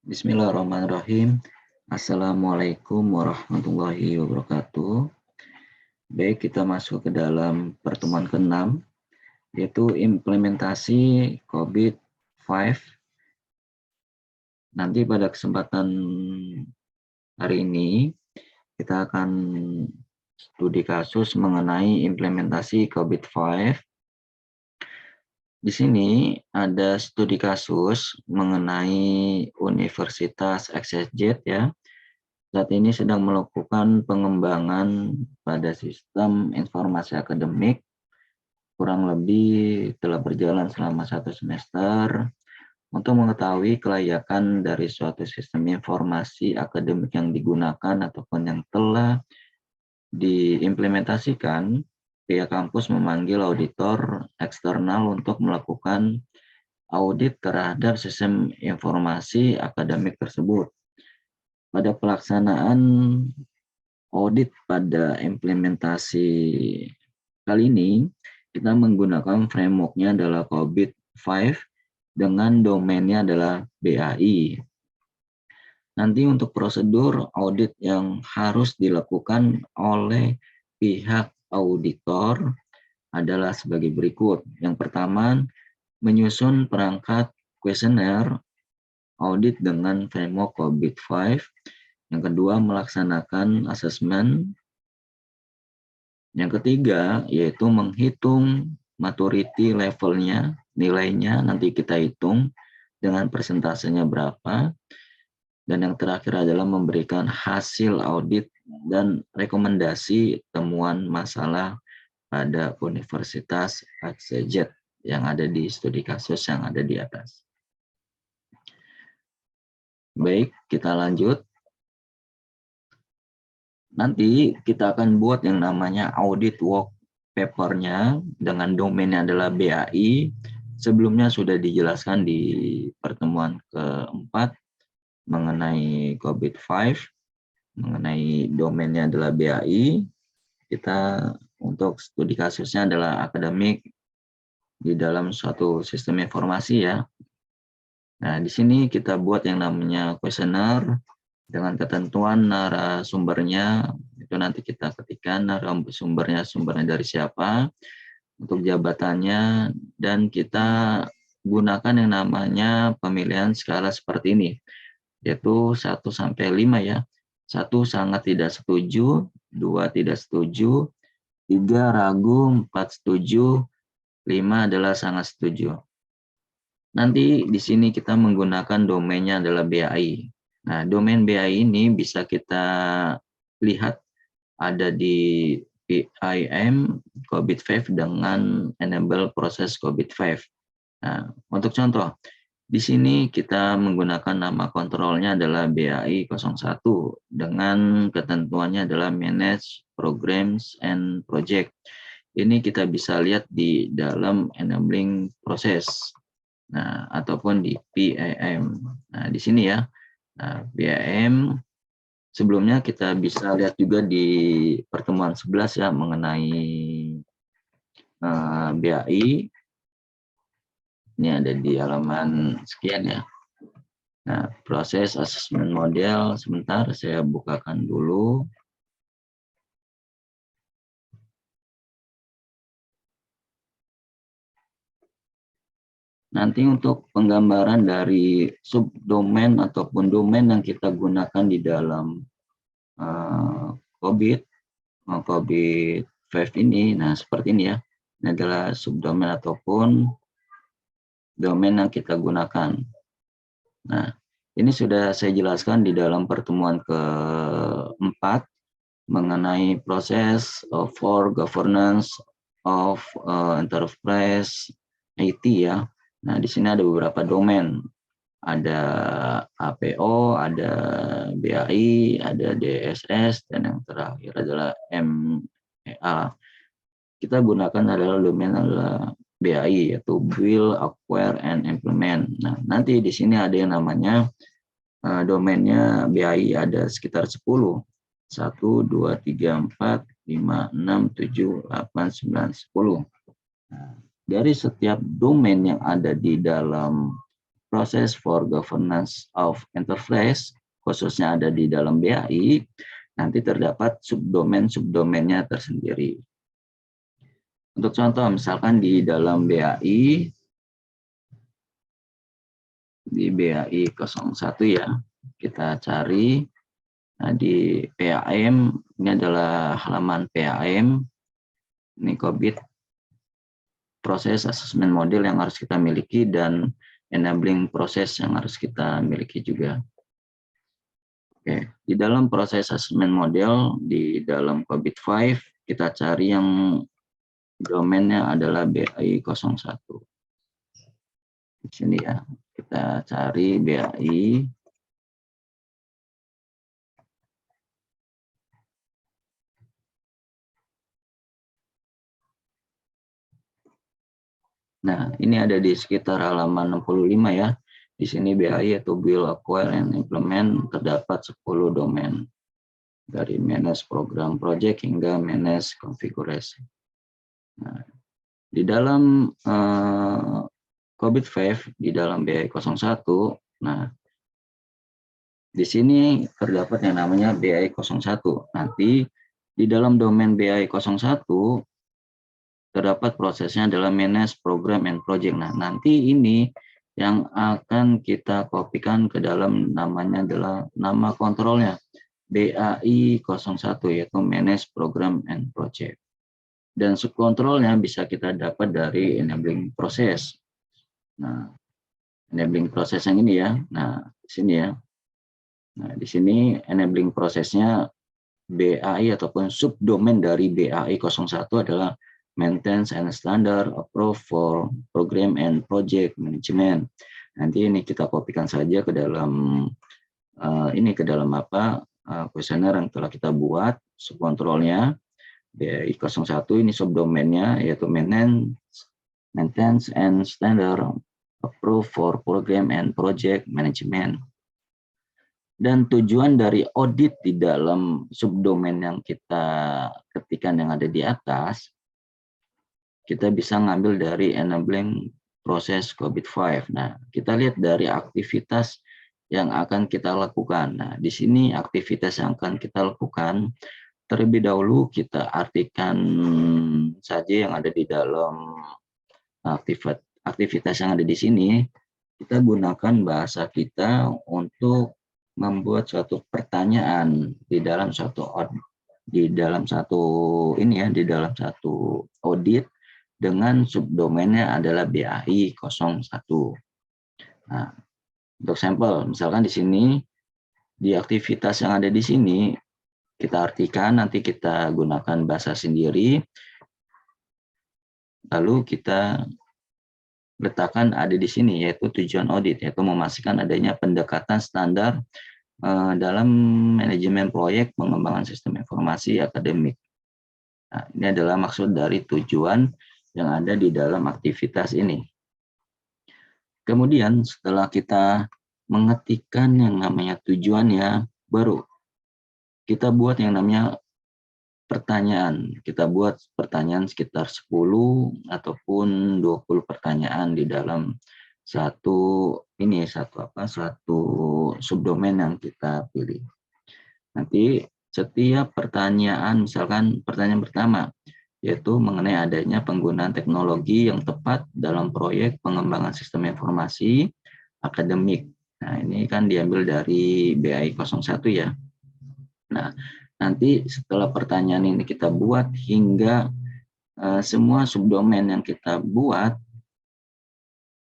Bismillahirrahmanirrahim. Assalamualaikum warahmatullahi wabarakatuh. Baik, kita masuk ke dalam pertemuan ke-6, yaitu implementasi COVID-5. Nanti pada kesempatan hari ini, kita akan studi kasus mengenai implementasi COVID-5. Di sini ada studi kasus mengenai Universitas XYZ ya. Saat ini sedang melakukan pengembangan pada sistem informasi akademik, kurang lebih telah berjalan selama 1 semester. Untuk mengetahui kelayakan dari suatu sistem informasi akademik yang digunakan ataupun yang telah diimplementasikan, pihak kampus memanggil auditor eksternal untuk melakukan audit terhadap sistem informasi akademik tersebut. Pada pelaksanaan audit pada implementasi kali ini, kita menggunakan framework-nya adalah COVID-5 dengan domainnya adalah BAI. Nanti untuk prosedur audit yang harus dilakukan oleh pihak auditor adalah sebagai berikut. Yang pertama, menyusun perangkat kuesioner audit dengan framework COVID-5. Yang kedua, melaksanakan asesmen. Yang ketiga, yaitu menghitung maturity levelnya, nilainya nanti kita hitung dengan persentasenya berapa. Dan yang terakhir adalah memberikan hasil audit dan rekomendasi temuan masalah pada Universitas XYZ yang ada di studi kasus yang ada di atas. Baik, kita lanjut. Nanti kita akan buat yang namanya audit work paper-nya dengan domainnya adalah BAI. Sebelumnya sudah dijelaskan di pertemuan keempat mengenai COVID-5, mengenai domainnya adalah BAI. Kita untuk studi kasusnya adalah akademik di dalam suatu sistem informasi ya. Nah, di sini kita buat yang namanya kuesioner dengan ketentuan narasumbernya, itu nanti kita ketikkan narasumbernya dari siapa, untuk jabatannya, dan kita gunakan yang namanya pemilihan skala seperti ini, yaitu 1 sampai 5 ya. 1 sangat tidak setuju, 2 tidak setuju, 3 ragu, 4 setuju, 5 adalah sangat setuju. Nanti di sini kita menggunakan domainnya adalah BAI. Nah, domain BAI ini bisa kita lihat ada di PIM COVID-5 dengan enable proses COVID-5. Nah, untuk contoh, di sini kita menggunakan nama kontrolnya adalah BAI 01 dengan ketentuannya adalah Manage Programs and Project. Ini kita bisa lihat di dalam enabling proses. Nah, ataupun di PIM. Nah, di sini ya. Nah, PIM sebelumnya kita bisa lihat juga di pertemuan 11 ya mengenai BAI. Ini ada di halaman sekian ya. Nah, proses asesmen model, sebentar saya bukakan dulu. Nanti untuk penggambaran dari subdomain ataupun domain yang kita gunakan di dalam COVID-5 ini, nah seperti ini ya. Ini adalah subdomain ataupun domain yang kita gunakan. Nah, ini sudah saya jelaskan di dalam pertemuan keempat mengenai proses for governance of enterprise IT ya. Nah, di sini ada beberapa domain. Ada APO, ada BAI, ada DSS, dan yang terakhir adalah MEA. Kita gunakan adalah domain adalah BAI, yaitu Build, Acquire, and Implement. Nah, nanti di sini ada yang namanya domainnya BAI ada sekitar 10. 1, 2, 3, 4, 5, 6, 7, 8, 9, 10. Nah, dari setiap domain yang ada di dalam Process for Governance of Enterprise, khususnya ada di dalam BAI, nanti terdapat subdomain-subdomainnya tersendiri. Untuk contoh, misalkan di dalam BAI, di BAI 01 ya, kita cari, nah di PAM, ini adalah halaman PAM, ini COVID, proses assessment model yang harus kita miliki, dan enabling proses yang harus kita miliki juga. Oke, di dalam proses assessment model, di dalam COVID-5, kita cari yang domainnya adalah BAI 01. Di sini ya, kita cari BAI. Nah, ini ada di sekitar halaman 65 ya. Di sini BAI atau Build, Acquire, and Implement terdapat 10 domain. Dari manage program project hingga manage konfigurasi. Nah, di dalam COVID-5, di dalam BAI 01, nah, di sini terdapat yang namanya BAI 01. Nanti di dalam domain BAI 01 terdapat prosesnya adalah manage program and project. Nah, nanti ini yang akan kita kopikan ke dalam namanya adalah nama kontrolnya BAI 01, yaitu manage program and project. Dan subkontrolnya bisa kita dapat dari enabling proses. Nah, enabling proses yang ini ya. Nah, di sini ya. Nah, di sini enabling prosesnya BAI ataupun subdomain dari BAI 01 adalah Maintenance and Standard Approve for Program and Project Management. Nanti ini kita kopikan saja ke dalam kuesioner yang telah kita buat, subkontrolnya BAI 01, ini subdomainnya yaitu Maintenance and Standard Approve for Program and Project Management. Dan tujuan dari audit di dalam subdomain yang kita ketikkan yang ada di atas, kita bisa ngambil dari enabling proses COVID-5. Nah, kita lihat dari aktivitas yang akan kita lakukan. Nah, di sini aktivitas yang akan kita lakukan, terlebih dahulu kita artikan saja yang ada di dalam aktivitas yang ada di sini. Kita gunakan bahasa kita untuk membuat suatu pertanyaan di dalam satu audit dengan subdomainnya adalah BAI 01. Nah, untuk sampel, misalkan di sini di aktivitas yang ada di sini kita artikan, nanti kita gunakan bahasa sendiri, lalu kita letakkan ada di sini, yaitu tujuan audit, yaitu memastikan adanya pendekatan standar dalam manajemen proyek pengembangan sistem informasi akademik. Nah, ini adalah maksud dari tujuan yang ada di dalam aktivitas ini. Kemudian setelah kita mengetikkan yang namanya tujuannya, baru kita buat yang namanya pertanyaan. Kita buat pertanyaan sekitar 10 ataupun 20 pertanyaan di dalam satu subdomain yang kita pilih. Nanti setiap pertanyaan, misalkan pertanyaan pertama, yaitu mengenai adanya penggunaan teknologi yang tepat dalam proyek pengembangan sistem informasi akademik. Nah, ini kan diambil dari BAI 01 ya. Nah, nanti setelah pertanyaan ini kita buat hingga semua subdomain yang kita buat,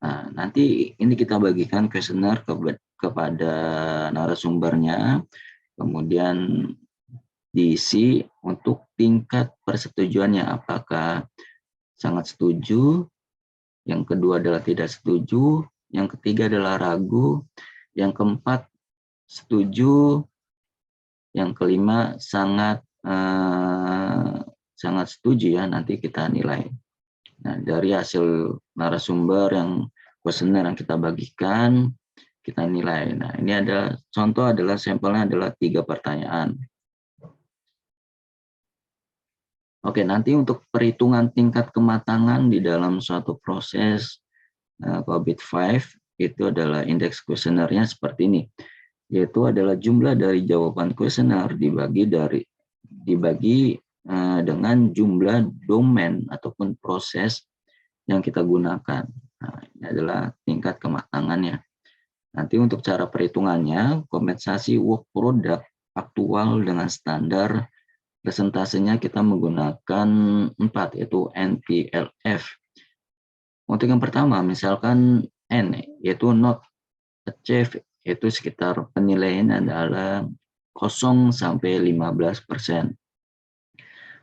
nah, nanti ini kita bagikan kuesioner kepada narasumbernya, kemudian diisi untuk tingkat persetujuannya, apakah sangat setuju, yang kedua adalah tidak setuju, yang ketiga adalah ragu, yang keempat setuju, yang kelima sangat setuju ya, nanti kita nilai. Nah, dari hasil narasumber yang kuesioner yang kita bagikan, kita nilai. Nah, ini ada contoh, adalah sampelnya adalah 3 pertanyaan. Oke, nanti untuk perhitungan tingkat kematangan di dalam suatu proses COVID-5, itu adalah indeks kuesionernya seperti ini, yaitu adalah jumlah dari jawaban kuesioner dibagi dengan jumlah domain ataupun proses yang kita gunakan. Nah, ini adalah tingkat kematangannya. Nanti untuk cara perhitungannya, kompensasi work product aktual dengan standar presentasenya kita menggunakan 4, yaitu NPLF. Untuk yang pertama, misalkan N, yaitu not achieved, yaitu sekitar penilaian adalah 0 sampai 15%.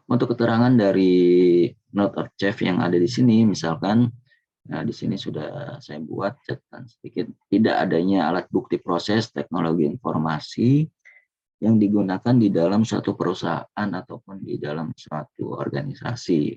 Untuk keterangan dari not achieved yang ada di sini, misalkan, nah di sini sudah saya buat catatan sedikit, tidak adanya alat bukti proses teknologi informasi yang digunakan di dalam suatu perusahaan ataupun di dalam suatu organisasi.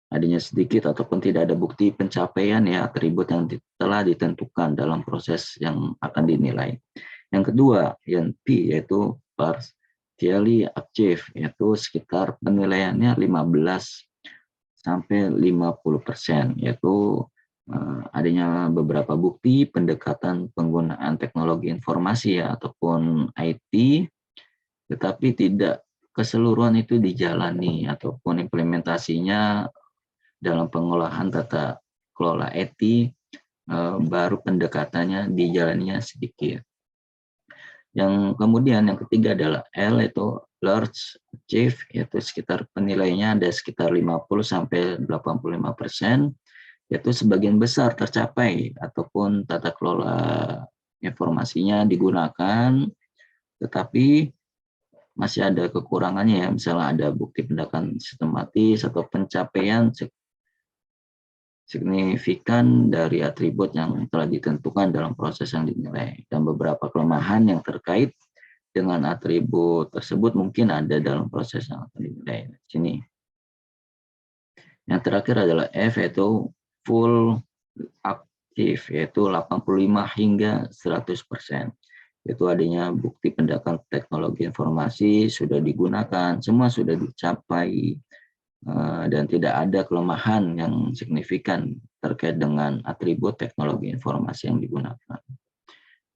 Adanya sedikit ataupun tidak ada bukti pencapaian ya atribut yang telah ditentukan dalam proses yang akan dinilai. Yang kedua, yang P, yaitu partially achieved, yaitu sekitar penilaiannya 15 sampai 50%, yaitu adanya beberapa bukti pendekatan penggunaan teknologi informasi ya ataupun IT, tetapi tidak keseluruhan itu dijalani ataupun implementasinya dalam pengolahan tata kelola IT, baru pendekatannya dijalaninya sedikit. Yang kemudian yang ketiga adalah L, yaitu large achieve, yaitu sekitar penilaiannya ada sekitar 50 sampai 85%, yaitu sebagian besar tercapai ataupun tata kelola informasinya digunakan, tetapi masih ada kekurangannya ya, misalnya ada bukti pendekatan sistematis atau pencapaian signifikan dari atribut yang telah ditentukan dalam proses yang dinilai, dan beberapa kelemahan yang terkait dengan atribut tersebut mungkin ada dalam proses yang akan dinilai. Sini. Yang terakhir adalah F, yaitu full aktif, yaitu 85 hingga 100%. Itu adanya bukti pendekatan teknologi informasi sudah digunakan, semua sudah dicapai, dan tidak ada kelemahan yang signifikan terkait dengan atribut teknologi informasi yang digunakan.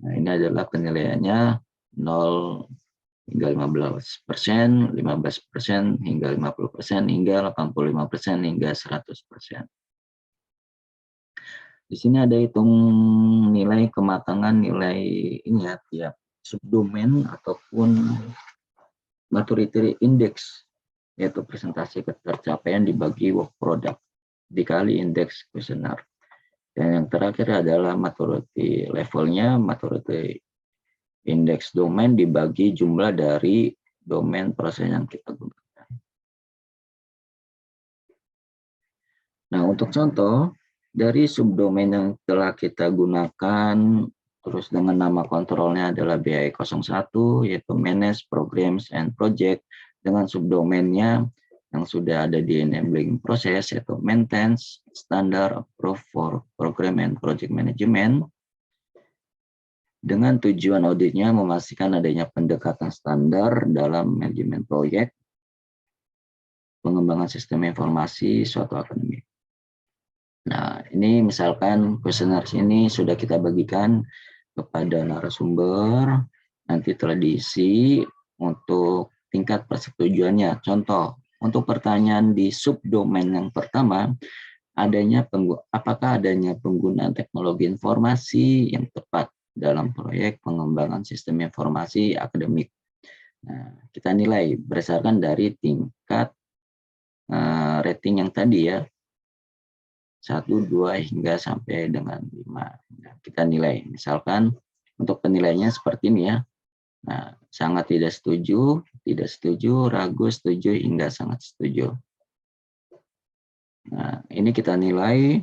Nah, ini adalah penilaiannya 0 hingga 15%, 15% hingga 50%, hingga 85% hingga 100%. Di sini ada hitung nilai kematangan nilai ini ya, tiap subdomain ataupun maturity index, yaitu presentasi ketercapaian dibagi work product dikali indeks kuesioner. Dan yang terakhir adalah maturity levelnya, maturity index domain dibagi jumlah dari domain proses yang kita gunakan. Nah, untuk contoh, dari subdomain yang telah kita gunakan, terus dengan nama kontrolnya adalah BI 01, yaitu Manage Programs and Project, dengan subdomainnya yang sudah ada di enabling proses, yaitu Maintenance Standard Approved for Program and Project Management, dengan tujuan auditnya memastikan adanya pendekatan standar dalam manajemen proyek, pengembangan sistem informasi suatu akademik. Nah, ini misalkan kuesioner ini sudah kita bagikan kepada narasumber, nanti telah diisi untuk tingkat persetujuannya. Contoh, untuk pertanyaan di subdomain yang pertama, apakah adanya penggunaan teknologi informasi yang tepat dalam proyek pengembangan sistem informasi akademik. Nah, kita nilai berdasarkan dari tingkat rating yang tadi ya, 1, 2, hingga sampai dengan 5. Nah, kita nilai, misalkan untuk penilaiannya seperti ini ya. Nah, sangat tidak setuju, ragu, setuju, hingga sangat setuju. Nah, ini kita nilai,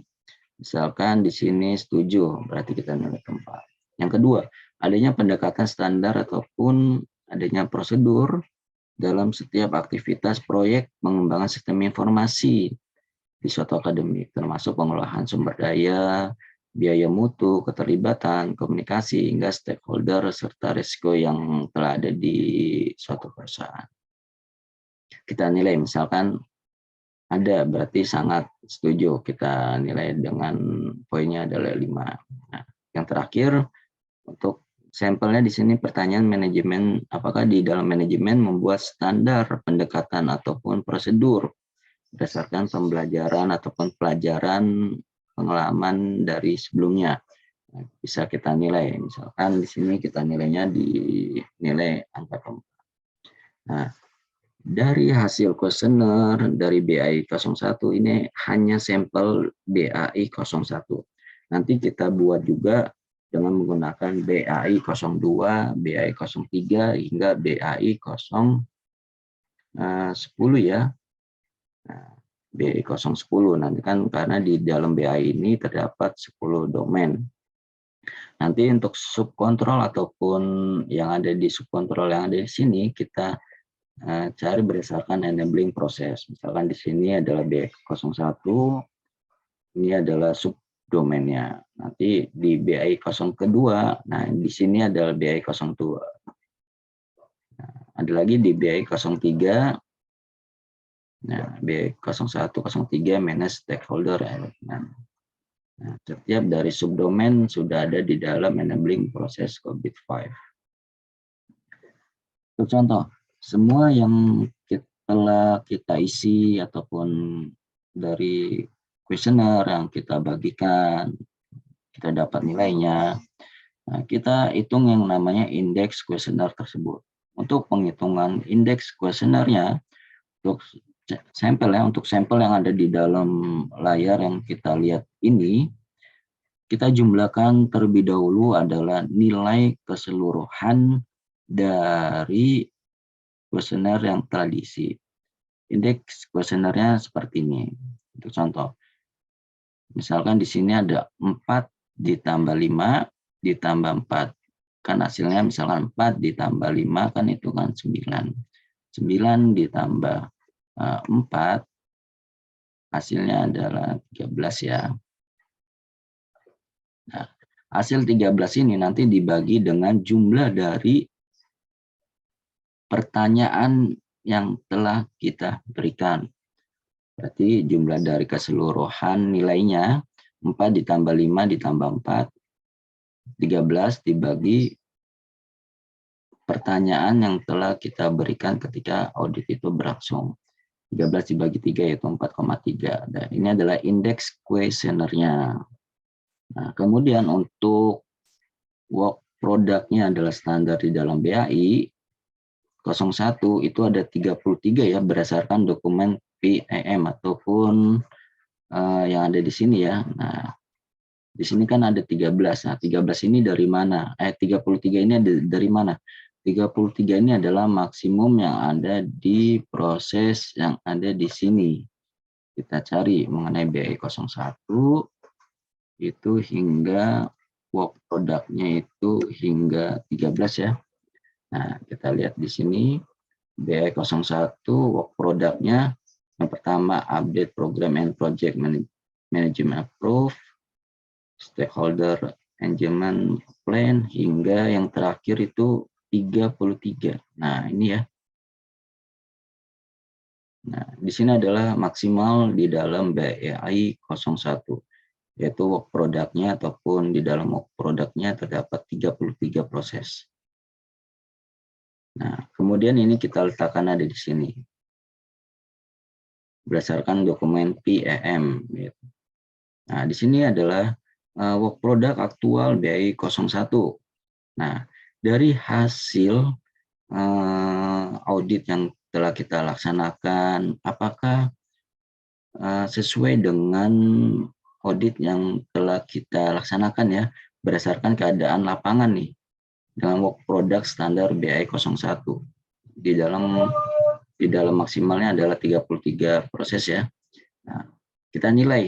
misalkan di sini setuju, berarti kita nilai 4. Yang kedua, adanya pendekatan standar ataupun adanya prosedur dalam setiap aktivitas proyek pengembangan sistem informasi di suatu akademik, termasuk pengolahan sumber daya, biaya mutu, keterlibatan, komunikasi, hingga stakeholder, serta risiko yang telah ada di suatu perusahaan. Kita nilai misalkan Ada, berarti sangat setuju. Kita nilai dengan poinnya adalah 5. Nah, yang terakhir, untuk sampelnya di sini pertanyaan manajemen, apakah di dalam manajemen membuat standar pendekatan ataupun prosedur berdasarkan pembelajaran ataupun pelajaran pengalaman dari sebelumnya. Nah, bisa kita nilai, misalkan di sini kita nilainya di nilai angka 4. Nah, dari hasil kuesioner dari BAI 01 ini hanya sampel BAI 01. Nanti kita buat juga dengan menggunakan BAI 02, BAI 03 hingga BAI 010 ya. Nah, BAI 010 nanti kan karena di dalam BAI ini terdapat 10 domain. Nanti untuk subkontrol ataupun yang ada di subkontrol yang ada di sini kita cari berdasarkan enabling proses. Misalkan di sini adalah BAI 01, ini adalah subdomainnya. Nanti di BAI 0 kedua, nah di sini adalah BAI 02. Nah, ada lagi di BAI 03, nah BAI 01, 03 manage stakeholder. Nah, setiap dari subdomain sudah ada di dalam enabling proses COVID-5. Untuk contoh, semua yang telah kita isi ataupun dari kuesioner yang kita bagikan, kita dapat nilainya. Nah, kita hitung yang namanya indeks kuesioner tersebut. Untuk penghitungan indeks kuesionernya, untuk sampel yang ada di dalam layar yang kita lihat ini, kita jumlahkan terlebih dahulu adalah nilai keseluruhan dari kuesioner yang telah diisi. Indeks kuesionernya seperti ini. Untuk contoh, misalkan di sini ada 4 ditambah 5 ditambah 4. Kan hasilnya misalkan 4 ditambah 5 kan itu kan 9. 9 ditambah 4 hasilnya adalah 13 ya. Nah, hasil 13 ini nanti dibagi dengan jumlah dari pertanyaan yang telah kita berikan. Berarti jumlah dari keseluruhan nilainya 4 ditambah 5 ditambah 4, 13 dibagi pertanyaan yang telah kita berikan ketika audit itu berlangsung. 13 dibagi 3 yaitu 4,3. Dan ini adalah indeks kuesionernya. Nah, kemudian untuk work produknya adalah standar di dalam BAI 01 itu ada 33 ya berdasarkan dokumen PEM ataupun yang ada di sini ya. Nah, di sini kan ada 13. Nah, 13 ini dari mana? 33 ini dari mana? 33 ini adalah maksimum yang ada di proses yang ada di sini. Kita cari mengenai BAI 01 itu hingga work produknya itu hingga 13 ya. Nah, kita lihat di sini BAI 01 work produknya yang pertama update program and project management approve, stakeholder engagement plan hingga yang terakhir itu 33. Nah, ini ya. Nah, di sini adalah maksimal di dalam BAI 01, yaitu work produknya ataupun di dalam work produknya terdapat 33 proses. Nah, kemudian ini kita letakkan ada di sini. Berdasarkan dokumen PEM. Gitu. Nah, di sini adalah work product aktual BAI 01. Nah, dari hasil audit yang telah kita laksanakan, apakah sesuai dengan audit yang telah kita laksanakan ya, berdasarkan keadaan lapangan nih, dengan work product standar BAI 01. Di dalam maksimalnya adalah 33 proses ya. Nah, kita nilai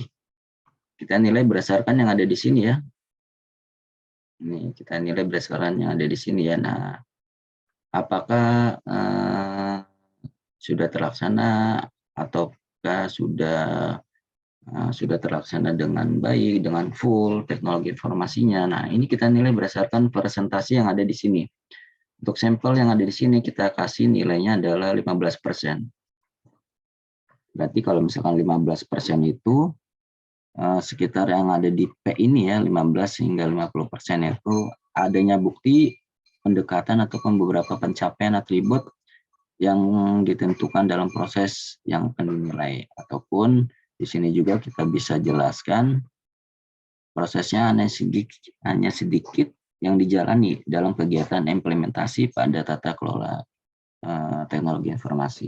berdasarkan yang ada di sini ya. Ini kita nilai berdasarkan yang ada di sini ya. Nah, apakah sudah terlaksana ataukah sudah terlaksana dengan baik, dengan full teknologi informasinya. Nah, ini kita nilai berdasarkan presentasi yang ada di sini. Untuk sampel yang ada di sini kita kasih nilainya adalah 15%. Berarti kalau misalkan 15% itu sekitar yang ada di P ini ya, 15 hingga 50% itu adanya bukti pendekatan ataupun beberapa pencapaian atribut yang ditentukan dalam proses yang akan dinilai. Ataupun di sini juga kita bisa jelaskan prosesnya hanya sedikit yang dijalani dalam kegiatan implementasi pada tata kelola teknologi informasi.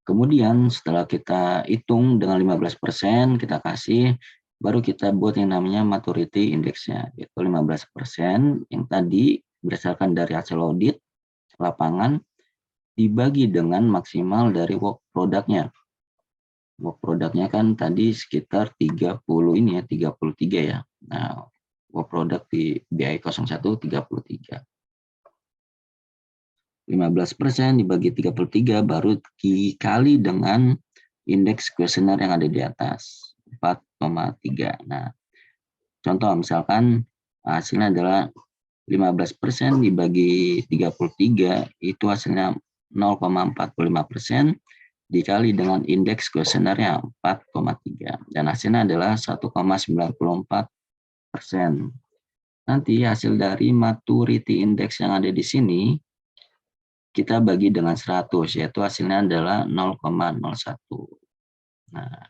Kemudian setelah kita hitung dengan 15%, kita kasih, baru kita buat yang namanya maturity index-nya, yaitu 15% yang tadi berdasarkan dari hasil audit lapangan dibagi dengan maksimal dari work product-nya. Work product-nya kan tadi sekitar 30 ini ya, 33 ya. Nah, work product di BI 01 33. 15% dibagi 33 baru dikali dengan indeks kuesioner yang ada di atas 4,3. Nah, contoh misalkan hasilnya adalah 15% dibagi 33 itu hasilnya 0,45% dikali dengan indeks kuesionernya 4,3 dan hasilnya adalah 1,94%. Nanti hasil dari maturity index yang ada di sini kita bagi dengan 100, yaitu hasilnya adalah 0,01. Nah,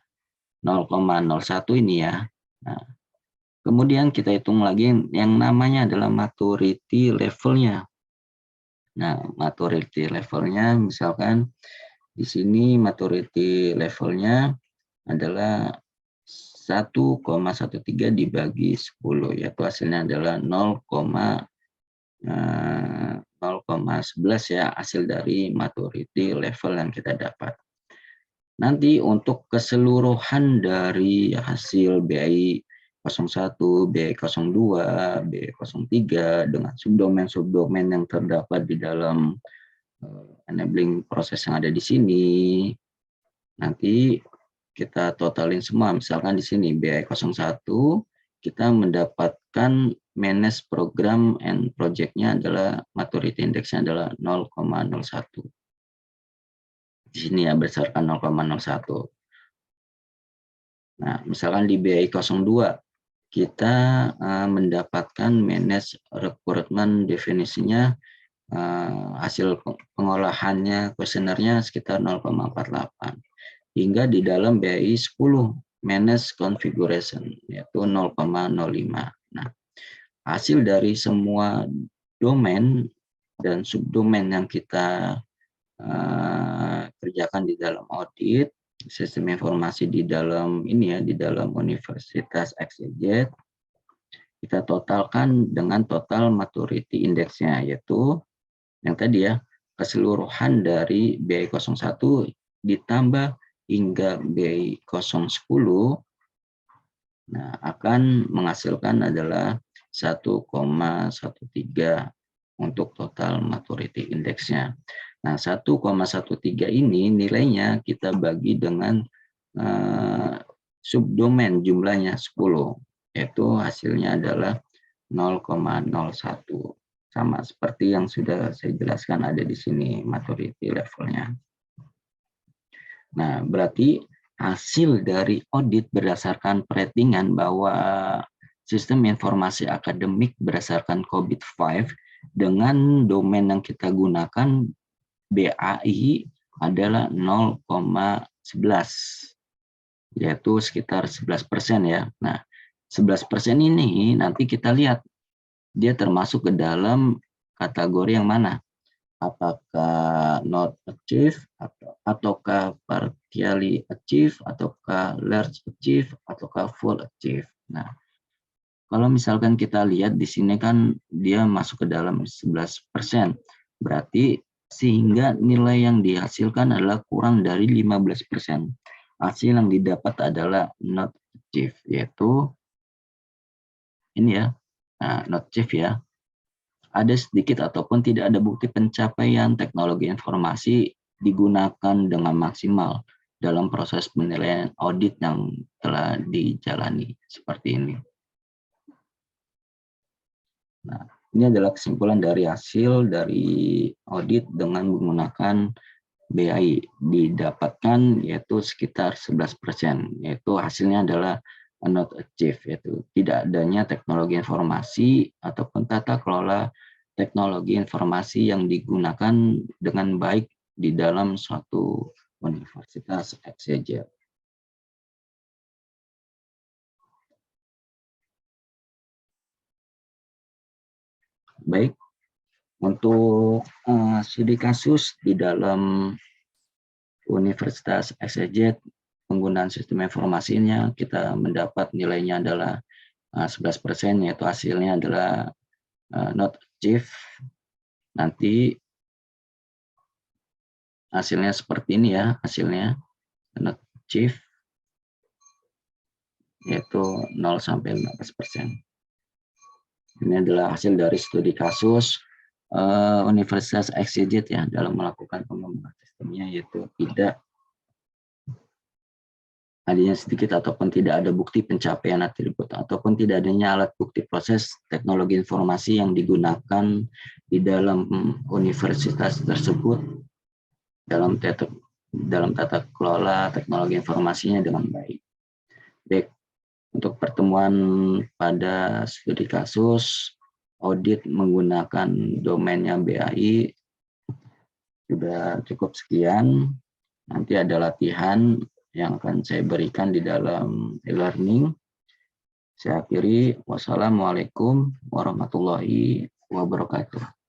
0,01 ini ya. Nah, kemudian kita hitung lagi yang namanya adalah maturity levelnya. Nah, maturity levelnya misalkan di sini maturity levelnya adalah 1,13 dibagi 10, yaitu hasilnya adalah 0,11 ya hasil dari maturity level yang kita dapat. Nanti untuk keseluruhan dari hasil BI 01, BI 02, BI 03 dengan subdomain-subdomain yang terdapat di dalam enabling proses yang ada di sini, nanti kita totalin semua. Misalkan di sini BI 01 kita mendapatkan manage program and project-nya adalah maturity index-nya adalah 0,01. Di sini ya berdasarkan 0,01. Nah, misalkan di BI 02 kita mendapatkan manage recruitment definisinya hasil pengolahannya kuesionernya sekitar 0,48 hingga di dalam BI 10 manage configuration yaitu 0,05. Nah, hasil dari semua domain dan subdomain yang kita kerjakan di dalam audit sistem informasi di dalam ini ya, di dalam Universitas XYZ, kita totalkan dengan total maturity index-nya, yaitu yang tadi ya, keseluruhan dari BI 01 ditambah hingga BI 010, nah akan menghasilkan adalah 1,13 untuk total maturity index-nya. Nah, 1,13 ini nilainya kita bagi dengan subdomain jumlahnya 10, yaitu hasilnya adalah 0,01. Sama seperti yang sudah saya jelaskan ada di sini maturity levelnya. Nah, berarti hasil dari audit berdasarkan peratingan bahwa sistem informasi akademik berdasarkan COVID-5 dengan domain yang kita gunakan BAI adalah 0,11, yaitu sekitar 11% ya. Nah, 11% ini nanti kita lihat dia termasuk ke dalam kategori yang mana? Apakah not achieve, ataukah partially achieve, ataukah large achieve, ataukah full achieve. Nah, kalau misalkan kita lihat di sini kan dia masuk ke dalam 11%, berarti sehingga nilai yang dihasilkan adalah kurang dari 15%. Hasil yang didapat adalah not achieve, yaitu ini ya, not achieve ya. Ada sedikit ataupun tidak ada bukti pencapaian teknologi informasi digunakan dengan maksimal dalam proses penilaian audit yang telah dijalani seperti ini. Nah, ini adalah kesimpulan dari hasil dari audit dengan menggunakan BAI didapatkan yaitu sekitar 11%, yaitu hasilnya adalah not achieved, yaitu tidak adanya teknologi informasi ataupun tata kelola teknologi informasi yang digunakan dengan baik di dalam suatu universitas XYZ. Baik, untuk studi kasus di dalam Universitas XYZ, penggunaan sistem informasinya kita mendapat nilainya adalah 11%, yaitu hasilnya adalah not achieved. Nanti hasilnya seperti ini ya, hasilnya not achieved, yaitu 0 sampai 15%. Ini adalah hasil dari studi kasus Universitas XYZ ya dalam melakukan pengembangan sistemnya, yaitu tidak adanya sedikit ataupun tidak ada bukti pencapaian atribut ataupun tidak adanya alat bukti proses teknologi informasi yang digunakan di dalam universitas tersebut dalam tata kelola teknologi informasinya dengan baik. Baik, untuk pertemuan pada studi kasus audit menggunakan domainnya BAI sudah cukup sekian. Nanti ada latihan yang akan saya berikan di dalam e-learning. Saya akhiri, wassalamualaikum warahmatullahi wabarakatuh.